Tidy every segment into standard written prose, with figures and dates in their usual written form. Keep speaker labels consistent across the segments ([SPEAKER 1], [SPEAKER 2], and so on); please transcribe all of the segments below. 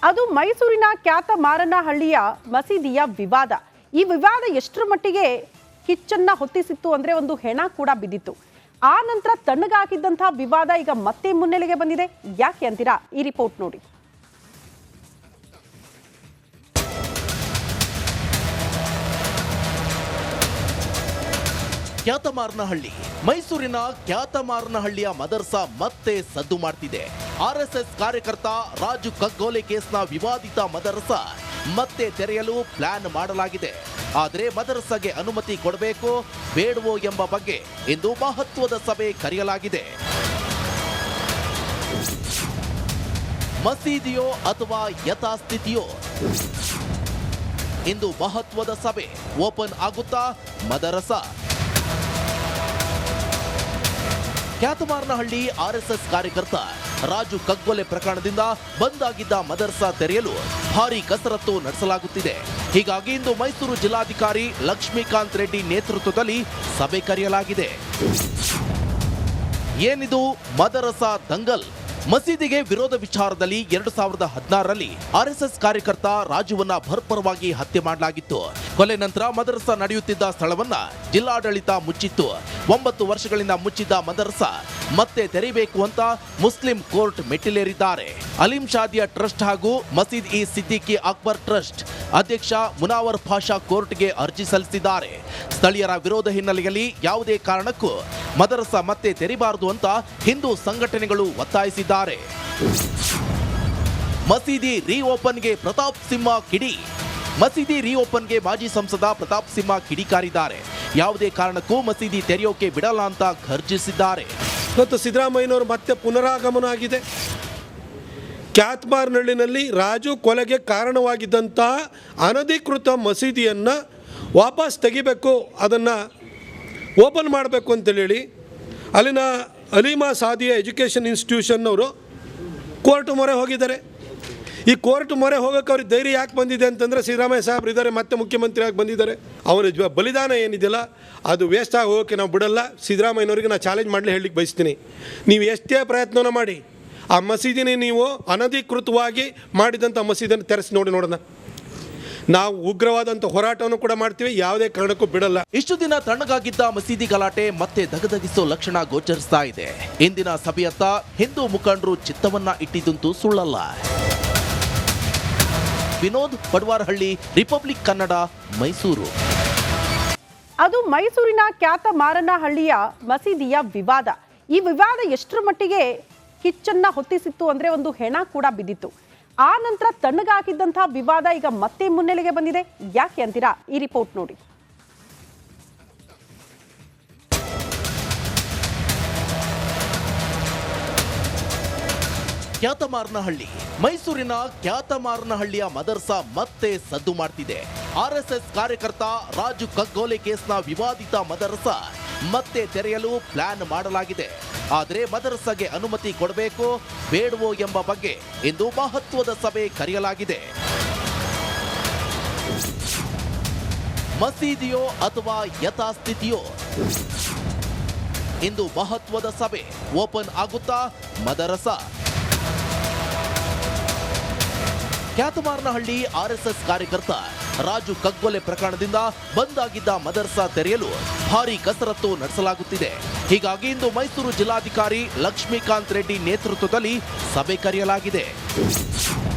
[SPEAKER 1] ಅದು ಮೈಸೂರಿನ ಖ್ಯಾತ ಮಾರನಹಳ್ಳಿಯ ಮಸೀದಿಯ ವಿವಾದ. ಈ ವಿವಾದ ಎಷ್ಟರ ಮಟ್ಟಿಗೆ ಕಿಚ್ಚನ್ನ ಹೊತ್ತಿಸಿತ್ತು ಅಂದ್ರೆ ಒಂದು ಹೆಣ ಕೂಡ ಬಿದ್ದಿತ್ತು. ಆ ನಂತರ ತಣ್ಣಗಾಗಿದ್ದಂತಹ ವಿವಾದ ಈಗ ಮತ್ತೆ ಮುನ್ನೆಲೆಗೆ ಬಂದಿದೆ. ಯಾಕೆ ಅಂತೀರಾ? ಈ ರಿಪೋರ್ಟ್ ನೋಡಿ.
[SPEAKER 2] ಖ್ಯಾತ ಮಾರನಹಳ್ಳಿ, ಮೈಸೂರಿನ ಖ್ಯಾತ ಮಾರನಹಳ್ಳಿಯ ಮದರ್ಸಾ ಮತ್ತೆ ಸದ್ದು ಮಾಡ್ತಿದೆ. ಆರ್ಎಸ್ಎಸ್ ಕಾರ್ಯಕರ್ತ ರಾಜು ಕಗ್ಗೋಲೆ ಕೇಸ್ನ ವಿವಾದಿತ ಮದರಸಾ ಮತ್ತೆ ತೆರೆಯಲು ಪ್ಲಾನ್ ಮಾಡಲಾಗಿದೆ. ಆದರೆ ಮದರಸಾಗೆ ಅನುಮತಿ ಕೊಡಬೇಕೋ ಬೇಡವೋ ಎಂಬ ಬಗ್ಗೆ ಇಂದು ಮಹತ್ವದ ಸಭೆ ಕರೆಯಲಾಗಿದೆ. ಮಸೀದಿಯೋ ಅಥವಾ ಯಥಾಸ್ಥಿತಿಯೋ? ಇಂದು ಮಹತ್ವದ ಸಭೆ. ಓಪನ್ ಆಗುತ್ತಾ ಮದರಸಾ? ಖ್ಯಾತ ಮಾರನಹಳ್ಳಿ ಆರ್ಎಸ್ಎಸ್ ಕಾರ್ಯಕರ್ತ ರಾಜು ಕಗ್ಗೊಲೆ ಪ್ರಕರಣದಿಂದ ಬಂದ್ ಆಗಿದ್ದ ಮದರಸಾ ತೆರೆಯಲು ಭಾರಿ ಕಸರತ್ತು ನಡೆಸಲಾಗುತ್ತಿದೆ. ಹೀಗಾಗಿ ಇಂದು ಮೈಸೂರು ಜಿಲ್ಲಾಧಿಕಾರಿ ಲಕ್ಷ್ಮೀಕಾಂತ್ ರೆಡ್ಡಿ ನೇತೃತ್ವದಲ್ಲಿ ಸಭೆ ಕರೆಯಲಾಗಿದೆ. ಏನಿದು ಮದರಸಾ ದಂಗಲ್? ಮಸೀದಿಗೆ ವಿರೋಧ ವಿಚಾರದಲ್ಲಿ 2016ರಲ್ಲಿ ಆರ್ಎಸ್ಎಸ್ ಕಾರ್ಯಕರ್ತ ರಾಜುವನ್ನ ಭರ್ಪರವಾಗಿ ಹತ್ಯೆ ಮಾಡಲಾಗಿತ್ತು. ಕೊಲೆ ನಂತರ ಮದರಸಾ ನಡೆಯುತ್ತಿದ್ದ ಸ್ಥಳವನ್ನ ಜಿಲ್ಲಾಡಳಿತ ಮುಚ್ಚಿತ್ತು. 9 ವರ್ಷಗಳಿಂದ ಮುಚ್ಚಿದ್ದ ಮದರಸಾ ಮತ್ತೆ ತೆರೆಯಬೇಕು ಅಂತ ಮುಸ್ಲಿಂ ಕೋರ್ಟ್ ಮೆಟ್ಟಿಲೇರಿದ್ದಾರೆ. ಅಲಿಂ ಶಾದಿಯ ಟ್ರಸ್ಟ್ ಹಾಗೂ ಮಸೀದ್ ಇ ಸಿದ್ದಿಕಿ ಅಕ್ಬರ್ ಟ್ರಸ್ಟ್ ಅಧ್ಯಕ್ಷ ಮುನಾವರ್ ಪಾಷಾ ಕೋರ್ಟ್ಗೆ ಅರ್ಜಿ ಸಲ್ಲಿಸಿದ್ದಾರೆ. ಸ್ಥಳೀಯರ ವಿರೋಧ ಹಿನ್ನೆಲೆಯಲ್ಲಿ ಯಾವುದೇ ಕಾರಣಕ್ಕೂ ಮದರಸಾ ಮತ್ತೆ ತೆರೆಯಬಾರದು ಅಂತ ಹಿಂದೂ ಸಂಘಟನೆಗಳು ಒತ್ತಾಯಿಸಿದ್ದಾರೆ. ಮಸೀದಿ ರೀಓಪನ್ಗೆ ಪ್ರತಾಪ್ ಸಿಂಹ ಕಿಡಿ. ಮಸೀದಿ ರೀಓಪನ್ಗೆ ಮಾಜಿ ಸಂಸದ ಪ್ರತಾಪ್ ಸಿಂಹ ಕಿಡಿಕಾರಿದ್ದಾರೆ. ಯಾವುದೇ ಕಾರಣಕ್ಕೂ ಮಸೀದಿ ತೆರೆಯೋಕೆ ಬಿಡಲ್ಲ ಅಂತ ಘರ್ಜಿಸಿದ್ದಾರೆ.
[SPEAKER 3] ಇವತ್ತು ಸಿದ್ದರಾಮಯ್ಯನವರು ಮತ್ತೆ ಪುನರಾಗಮನ ಆಗಿದೆ. ಖ್ಯಾತ ಮಾರನಹಳ್ಳಿನಲ್ಲಿ ರಾಜು ಕೊಲೆಗೆ ಕಾರಣವಾಗಿದ್ದಂಥ ಅನಧಿಕೃತ ಮಸೀದಿಯನ್ನು ವಾಪಸ್ ತೆಗಿಬೇಕು, ಅದನ್ನು ಓಪನ್ ಮಾಡಬೇಕು ಅಂತೇಳಿ ಅಲ್ಲಿನ ಅಲಿಮಾ ಸಾದಿಯಾ ಎಜುಕೇಷನ್ ಇನ್ಸ್ಟಿಟ್ಯೂಷನ್ನವರು ಕೋರ್ಟ್ ಮೊರೆ ಹೋಗಿದ್ದಾರೆ. ಈ ಕೋರ್ಟ್ ಮೊರೆ ಹೋಗೋಕ್ಕೆ ಅವ್ರಿಗೆ ಧೈರ್ಯ ಯಾಕೆ ಬಂದಿದೆ ಅಂತಂದರೆ, ಸಿದ್ದರಾಮಯ್ಯ ಸಾಹೇಬ್ರು ಇದ್ದಾರೆ, ಮತ್ತೆ ಮುಖ್ಯಮಂತ್ರಿಯಾಗಿ ಬಂದಿದ್ದಾರೆ. ಅವರ ಬಲಿದಾನ ಏನಿದೆಯಲ್ಲ ಅದು ವೇಸ್ಟ್ ಆಗಿ ಹೋಗೋಕ್ಕೆ ನಾವು ಬಿಡಲ್ಲ. ಸಿದ್ದರಾಮಯ್ಯನವರಿಗೆ ನಾನು ಚಾಲೆಂಜ್ ಮಾಡಲಿ ಹೇಳಲಿಕ್ಕೆ ಬಯಸ್ತೀನಿ. ನೀವು ಎಷ್ಟೇ ಪ್ರಯತ್ನನ ಮಾಡಿ ಆ ಮಸೀದಿನೇ ನೀವು ಅನಧಿಕೃತವಾಗಿ ಮಾಡಿದಂಥ ಮಸೀದಿಯನ್ನು ತೆರೆಸಿ ನೋಡೋಣ. ನಾವು ಉಗ್ರವಾದಂಥ ಹೋರಾಟವನ್ನು ಕೂಡ ಮಾಡ್ತೀವಿ, ಯಾವುದೇ ಕಾರಣಕ್ಕೂ ಬಿಡಲ್ಲ.
[SPEAKER 2] ಇಷ್ಟು ದಿನ ತಣ್ಣಗಾಗಿದ್ದ ಮಸೀದಿ ಗಲಾಟೆ ಮತ್ತೆ ದಗದಗಿಸೋ ಲಕ್ಷಣ ಗೋಚರಿಸ್ತಾ ಇದೆ. ಇಂದಿನ ಸಭೆಯತ್ತ ಹಿಂದೂ ಮುಖಂಡರು ಚಿತ್ತವನ್ನ ಇಟ್ಟಿದ್ದಂತೂ ಸುಳ್ಳಲ್ಲ. ವಿನೋದ್ ಪಡ್ವಾರಹಳ್ಳಿ, ರಿಪಬ್ಲಿಕ್ ಕನ್ನಡ, ಮೈಸೂರು.
[SPEAKER 1] ಅದು ಮೈಸೂರಿನ ಖ್ಯಾತ ಮಾರನಹಳ್ಳಿಯ ಮಸೀದಿಯ ವಿವಾದ. ಈ ವಿವಾದ ಎಷ್ಟರ ಮಟ್ಟಿಗೆ ಕಿಚ್ಚನ್ನ ಹೊತ್ತಿಸಿತ್ತು ಅಂದ್ರೆ ಒಂದು ಹೆಣ ಕೂಡ ಬಿದ್ದಿತ್ತು. ಆ ನಂತರ ತಣ್ಣಗಾಗಿದ್ದಂತಹ ವಿವಾದ ಈಗ ಮತ್ತೆ ಮುನ್ನೆಲೆಗೆ ಬಂದಿದೆ. ಯಾಕೆ ಅಂತೀರಾ? ಈ ರಿಪೋರ್ಟ್ ನೋಡಿ.
[SPEAKER 2] ಖ್ಯಾತ ಮಾರನಹಳ್ಳಿ, ಮೈಸೂರಿನ ಖ್ಯಾತ ಮಾರನಹಳ್ಳಿಯ ಮದರಸಾ ಮತ್ತೆ ಸದ್ದು ಮಾಡ್ತಿದೆ. ಆರ್ಎಸ್ಎಸ್ ಕಾರ್ಯಕರ್ತ ರಾಜು ಕಗ್ಗೋಲೆ ಕೇಸ್ನ ವಿವಾದಿತ ಮದರಸಾ ಮತ್ತೆ ತೆರೆಯಲು ಪ್ಲಾನ್ ಮಾಡಲಾಗಿದೆ. ಆದರೆ ಮದರಸಾಗೆ ಅನುಮತಿ ಕೊಡಬೇಕೋ ಬೇಡವೋ ಎಂಬ ಬಗ್ಗೆ ಇಂದು ಮಹತ್ವದ ಸಭೆ ಕರೆಯಲಾಗಿದೆ. ಮಸೀದಿಯೋ ಅಥವಾ ಯಥಾಸ್ಥಿತಿಯೋ? ಇಂದು ಮಹತ್ವದ ಸಭೆ. ಓಪನ್ ಆಗುತ್ತಾ ಮದರಸಾ? ಖ್ಯಾತ ಮಾರನಹಳ್ಳಿ ಆರ್ಎಸ್ಎಸ್ ಕಾರ್ಯಕರ್ತ ರಾಜು ಕಗ್ಗೊಲೆ ಪ್ರಕರಣದಿಂದ ಬಂದ್ ಆಗಿದ್ದ ಮದರಸಾ ತೆರೆಯಲು ಭಾರಿ ಕಸರತ್ತು ನಡೆಸಲಾಗುತ್ತಿದೆ. ಹೀಗಾಗಿ ಇಂದು ಮೈಸೂರು ಜಿಲ್ಲಾಧಿಕಾರಿ ಲಕ್ಷ್ಮೀಕಾಂತ್ ರೆಡ್ಡಿ ನೇತೃತ್ವದಲ್ಲಿ ಸಭೆ ಕರೆಯಲಾಗಿದೆ.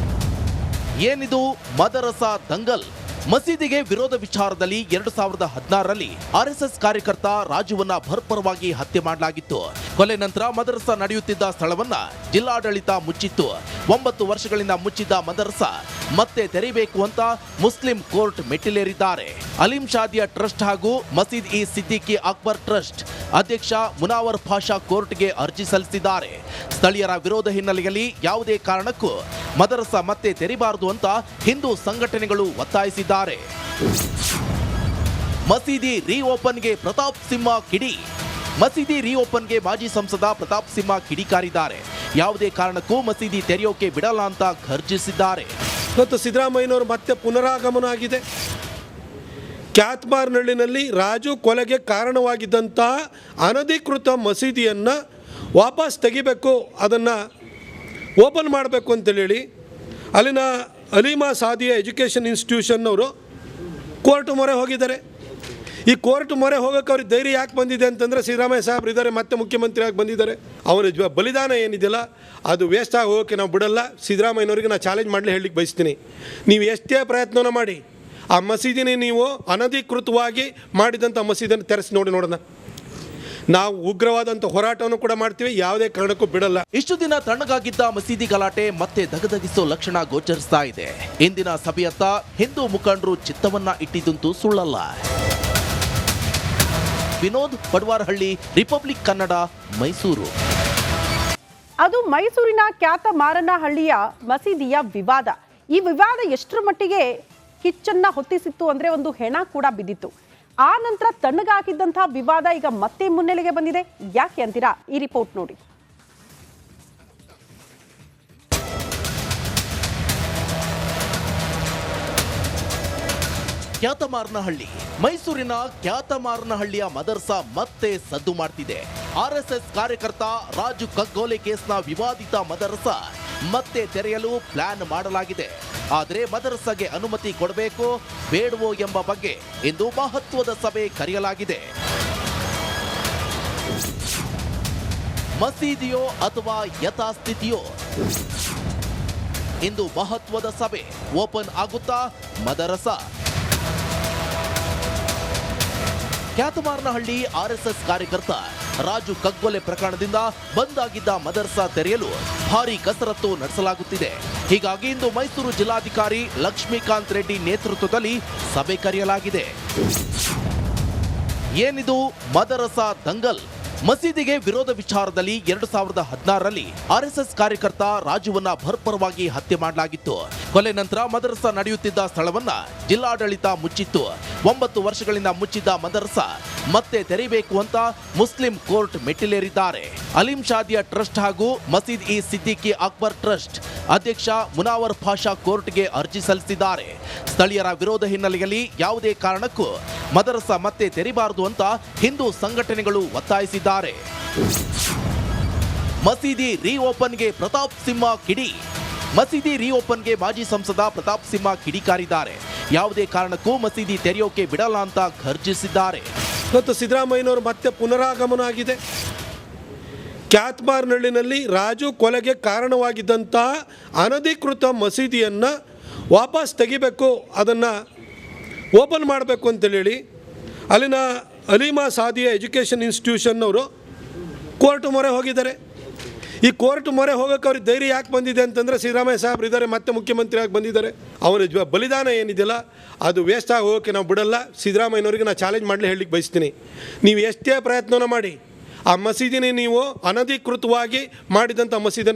[SPEAKER 2] ಏನಿದು ಮದರಸಾ ದಂಗಲ್? ಮಸೀದಿಗೆ ವಿರೋಧ ವಿಚಾರದಲ್ಲಿ 2016ರಲ್ಲಿ ಆರ್ಎಸ್ಎಸ್ ಕಾರ್ಯಕರ್ತ ರಾಜುವನ್ನ ಭರ್ಪರವಾಗಿ ಹತ್ಯೆ ಮಾಡಲಾಗಿತ್ತು. ಕೊಲೆ ನಂತರ ಮದರಸಾ ನಡೆಯುತ್ತಿದ್ದ ಸ್ಥಳವನ್ನ ಜಿಲ್ಲಾಡಳಿತ ಮುಚ್ಚಿತ್ತು. 9 ವರ್ಷಗಳಿಂದ ಮುಚ್ಚಿದ್ದ ಮದರಸಾ ಮತ್ತೆ ತೆರೆಯಬೇಕು ಅಂತ ಮುಸ್ಲಿಂ ಕೋರ್ಟ್ ಮೆಟ್ಟಿಲೇರಿದ್ದಾರೆ. ಅಲಿಂ ಶಾದಿಯ ಟ್ರಸ್ಟ್ ಹಾಗೂ ಮಸೀದ್ ಇ ಸಿದ್ದಿಕಿ ಅಕ್ಬರ್ ಟ್ರಸ್ಟ್ ಅಧ್ಯಕ್ಷ ಮುನಾವರ್ ಪಾಷಾ ಕೋರ್ಟ್ಗೆ ಅರ್ಜಿ ಸಲ್ಲಿಸಿದ್ದಾರೆ. ಸ್ಥಳೀಯರ ವಿರೋಧ ಹಿನ್ನೆಲೆಯಲ್ಲಿ ಯಾವುದೇ ಕಾರಣಕ್ಕೂ ಮದರಸಾ ಮತ್ತೆ ತೆರೆಯಬಾರದು ಅಂತ ಹಿಂದೂ ಸಂಘಟನೆಗಳು ಒತ್ತಾಯಿಸಿದ್ದಾರೆ. ಮಸೀದಿ ರೀಓಪನ್ಗೆ ಪ್ರತಾಪ್ ಸಿಂಹ ಕಿಡಿ. ಮಸೀದಿ ರೀಓಪನ್ಗೆ ಮಾಜಿ ಸಂಸದ ಪ್ರತಾಪ್ ಸಿಂಹ ಕಿಡಿಕಾರಿದ್ದಾರೆ. ಯಾವುದೇ ಕಾರಣಕ್ಕೂ ಮಸೀದಿ ತೆರೆಯೋಕೆ ಬಿಡಲ್ಲ ಅಂತ ಘರ್ಜಿಸಿದ್ದಾರೆ.
[SPEAKER 3] ಇವತ್ತು ಸಿದ್ದರಾಮಯ್ಯನವರು ಮತ್ತೆ ಪುನರಾಗಮನ ಆಗಿದೆ. ಖ್ಯಾತ ಮಾರನಹಳ್ಳಿನಲ್ಲಿ ರಾಜು ಕೊಲೆಗೆ ಕಾರಣವಾಗಿದ್ದಂಥ ಅನಧಿಕೃತ ಮಸೀದಿಯನ್ನು ವಾಪಸ್ ತೆಗಿಬೇಕು, ಅದನ್ನು ಓಪನ್ ಮಾಡಬೇಕು ಅಂತೇಳಿ ಅಲ್ಲಿನ ಅಲಿಮಾ ಸಾದಿಯಾ ಎಜುಕೇಷನ್ ಇನ್ಸ್ಟಿಟ್ಯೂಷನ್ನವರು ಕೋರ್ಟ್ ಮೊರೆ ಹೋಗಿದ್ದಾರೆ. ಈ ಕೋರ್ಟ್ ಮೊರೆ ಹೋಗೋಕೆ ಅವ್ರಿಗೆ ಧೈರ್ಯ ಯಾಕೆ ಬಂದಿದೆ ಅಂತಂದರೆ ಸಿದ್ದರಾಮಯ್ಯ ಸಾಹೇಬ್ರು ಇದ್ದಾರೆ, ಮತ್ತೆ ಮುಖ್ಯಮಂತ್ರಿ ಆಗಿ ಬಂದಿದ್ದಾರೆ. ಅವರ ಬಲಿದಾನ ಏನಿದೆಯಲ್ಲ ಅದು ವೇಸ್ಟ್ ಆಗಿ ಹೋಗೋಕ್ಕೆ ನಾವು ಬಿಡಲ್ಲ. ಸಿದ್ದರಾಮಯ್ಯನವ್ರಿಗೆ ನಾನು ಚಾಲೆಂಜ್ ಮಾಡಲಿ ಹೇಳಲಿಕ್ಕೆ ಬಯಸ್ತೀನಿ. ನೀವು ಎಷ್ಟೇ ಪ್ರಯತ್ನನ ಮಾಡಿ ಆ ಮಸೀದಿನೇ ನೀವು ಅನಧಿಕೃತವಾಗಿ ಮಾಡಿದಂಥ ಮಸೀದಿಯನ್ನು ತೆರೆಸಿ ನೋಡೋಣ. ನಾವು ಉಗ್ರವಾದಂಥ ಹೋರಾಟವನ್ನು ಕೂಡ ಮಾಡ್ತೀವಿ, ಯಾವುದೇ ಕಾರಣಕ್ಕೂ ಬಿಡಲ್ಲ.
[SPEAKER 2] ಇಷ್ಟು ದಿನ ತಣ್ಣಗಾಗಿದ್ದ ಮಸೀದಿ ಗಲಾಟೆ ಮತ್ತೆ ದಗದಗಿಸೋ ಲಕ್ಷಣ ಗೋಚರಿಸ್ತಾ ಇದೆ. ಇಂದಿನ ಸಭೆಯತ್ತ ಹಿಂದೂ ಮುಖಂಡರು ಚಿತ್ತವನ್ನ ಇಟ್ಟಿದ್ದಂತೂ ಸುಳ್ಳಲ್ಲ. ವಿನೋದ್ ಪಡ್ವಾರಹಳ್ಳಿ, ರಿಪಬ್ಲಿಕ್ ಕನ್ನಡ, ಮೈಸೂರು.
[SPEAKER 1] ಅದು ಮೈಸೂರಿನ ಖ್ಯಾತ ಮಾರನಹಳ್ಳಿಯ ಮಸೀದಿಯ ವಿವಾದ. ಈ ವಿವಾದ ಎಷ್ಟರ ಮಟ್ಟಿಗೆ ಕಿಚ್ಚನ್ನ ಹೊತ್ತಿಸಿತ್ತು ಅಂದ್ರೆ ಒಂದು ಹೆಣ ಕೂಡ ಬಿದ್ದಿತ್ತು. ಆ ನಂತರ ತಣ್ಣಗಾಗಿದ್ದಂತಹ ವಿವಾದ ಈಗ ಮತ್ತೆ ಮುನ್ನೆಲೆಗೆ ಬಂದಿದೆ. ಯಾಕೆ ಅಂತೀರಾ? ಈ ರಿಪೋರ್ಟ್ ನೋಡಿ.
[SPEAKER 2] ಖ್ಯಾತಮಾರನಹಳ್ಳಿ, ಮೈಸೂರಿನ ಖ್ಯಾತಮಾರನಹಳ್ಳಿಯ ಮದರ್ಸಾ ಮತ್ತೆ ಸದ್ದು ಮಾಡ್ತಿದೆ. ಆರ್ಎಸ್ಎಸ್ ಕಾರ್ಯಕರ್ತ ರಾಜು ಕಗ್ಗೋಲೆ ಕೇಸ್ನ ವಿವಾದಿತ ಮದರಸಾ ಮತ್ತೆ ತೆರೆಯಲು ಪ್ಲಾನ್ ಮಾಡಲಾಗಿದೆ. ಆದರೆ ಮದರಸಾಗೆ ಅನುಮತಿ ಕೊಡಬೇಕೋ ಬೇಡವೋ ಎಂಬ ಬಗ್ಗೆ ಇಂದು ಮಹತ್ವದ ಸಭೆ ಕರೆಯಲಾಗಿದೆ. ಮಸೀದಿಯೋ ಅಥವಾ ಯಥಾಸ್ಥಿತಿಯೋ? ಇಂದು ಮಹತ್ವದ ಸಭೆ. ಓಪನ್ ಆಗುತ್ತಾ ಮದರಸಾ? ಖ್ಯಾತಮಾರನಹಳ್ಳಿ ಆರ್ಎಸ್ಎಸ್ ಕಾರ್ಯಕರ್ತ ರಾಜು ಕಗ್ಗೊಲೆ ಪ್ರಕರಣದಿಂದ ಬಂದ್ ಆಗಿದ್ದ ಮದರಸಾ ತೆರೆಯಲು ಭಾರಿ ಕಸರತ್ತು ನಡೆಸಲಾಗುತ್ತಿದೆ. ಹೀಗಾಗಿ ಇಂದು ಮೈಸೂರು ಜಿಲ್ಲಾಧಿಕಾರಿ ಲಕ್ಷ್ಮೀಕಾಂತ್ ರೆಡ್ಡಿ ನೇತೃತ್ವದಲ್ಲಿ ಸಭೆ ಕರೆಯಲಾಗಿದೆ. ಏನಿದು ಮದರಸಾ ದಂಗಲ್? ಮಸೀದಿಗೆ ವಿರೋಧ ವಿಚಾರದಲ್ಲಿ 2016ರಲ್ಲಿ ಆರ್ಎಸ್ಎಸ್ ಕಾರ್ಯಕರ್ತ ರಾಜುವನ್ನ ಭರ್ಪರವಾಗಿ ಹತ್ಯೆ ಮಾಡಲಾಗಿತ್ತು. ಕೊಲೆ ನಂತರ ಮದರಸಾ ನಡೆಯುತ್ತಿದ್ದ ಸ್ಥಳವನ್ನ ಜಿಲ್ಲಾಡಳಿತ ಮುಚ್ಚಿತ್ತು. 9 ವರ್ಷಗಳಿಂದ ಮುಚ್ಚಿದ್ದ ಮದರಸಾ ಮತ್ತೆ ತೆರೆಯಬೇಕು ಅಂತ ಮುಸ್ಲಿಂ ಕೋರ್ಟ್ ಮೆಟ್ಟಿಲೇರಿದ್ದಾರೆ. ಅಲಿಂ ಶಾದಿಯಾ ಟ್ರಸ್ಟ್ ಹಾಗೂ ಮಸೀದ್ ಇ ಸಿದ್ದಿಕಿ ಅಕ್ಬರ್ ಟ್ರಸ್ಟ್ ಅಧ್ಯಕ್ಷ ಮುನಾವರ್ ಪಾಷಾ ಕೋರ್ಟ್ಗೆ ಅರ್ಜಿ ಸಲ್ಲಿಸಿದ್ದಾರೆ. ಸ್ಥಳೀಯರ ವಿರೋಧ ಹಿನ್ನೆಲೆಯಲ್ಲಿ ಯಾವುದೇ ಕಾರಣಕ್ಕೂ ಮದರಸಾ ಮತ್ತೆ ತೆರೆಯಬಾರದು ಅಂತ ಹಿಂದೂ ಸಂಘಟನೆಗಳು ಒತ್ತಾಯಿಸಿದ್ದಾರೆ. ಮಸೀದಿ ರೀಓಪನ್ಗೆ ಪ್ರತಾಪ್ ಸಿಂಹ ಕಿಡಿ. ಮಸೀದಿ ರೀಓಪನ್ಗೆ ಮಾಜಿ ಸಂಸದ ಪ್ರತಾಪ್ ಸಿಂಹ ಕಿಡಿಕಾರಿದ್ದಾರೆ. ಯಾವುದೇ ಕಾರಣಕ್ಕೂ ಮಸೀದಿ ತೆರೆಯೋಕೆ ಬಿಡಲ್ಲ ಅಂತ ಘರ್ಜಿಸಿದ್ದಾರೆ.
[SPEAKER 3] ಇವತ್ತು ಸಿದ್ದರಾಮಯ್ಯನವರು ಮತ್ತೆ ಪುನರಾಗಮನ ಆಗಿದೆ. ಕ್ಯಾತ್ಮಾರ್ನಹಳ್ಳಿನಲ್ಲಿ ರಾಜು ಕೊಲೆಗೆ ಕಾರಣವಾಗಿದ್ದಂಥ ಅನಧಿಕೃತ ಮಸೀದಿಯನ್ನು ವಾಪಸ್ ತೆಗಿಬೇಕು, ಅದನ್ನು ಓಪನ್ ಮಾಡಬೇಕು ಅಂತೇಳಿ ಅಲ್ಲಿನ ಅಲಿಮಾ ಸಾದಿಯಾ ಎಜುಕೇಷನ್ ಇನ್ಸ್ಟಿಟ್ಯೂಷನ್ನವರು ಕೋರ್ಟ್ ಮೊರೆ ಹೋಗಿದ್ದಾರೆ. ಈ ಕೋರ್ಟ್ ಮೊರೆ ಹೋಗೋಕೆ ಅವ್ರಿಗೆ ಧೈರ್ಯ ಯಾಕೆ ಬಂದಿದೆ ಅಂತಂದರೆ ಸಿದ್ದರಾಮಯ್ಯ ಸಾಹೇಬ್ರು ಇದ್ದಾರೆ, ಮತ್ತೆ ಮುಖ್ಯಮಂತ್ರಿ ಆಗಿ ಬಂದಿದ್ದಾರೆ. ಅವರ ಬಲಿದಾನ ಏನಿದೆಯಲ್ಲ ಅದು ವೇಸ್ಟ್ ಆಗಿ ಹೋಗೋಕ್ಕೆ ನಾವು ಬಿಡಲ್ಲ. ಸಿದ್ದರಾಮಯ್ಯನವ್ರಿಗೆ ನಾನು ಚಾಲೆಂಜ್ ಮಾಡಲಿ ಹೇಳಲಿಕ್ಕೆ ಬಯಸ್ತೀನಿ. ನೀವು ಎಷ್ಟೇ ಪ್ರಯತ್ನನ ಮಾಡಿ ಆ ಮಸೀದಿನೇ ನೀವು ಅನಧಿಕೃತವಾಗಿ ಮಾಡಿದಂಥ ಮಸೀದಿಯನ್ನು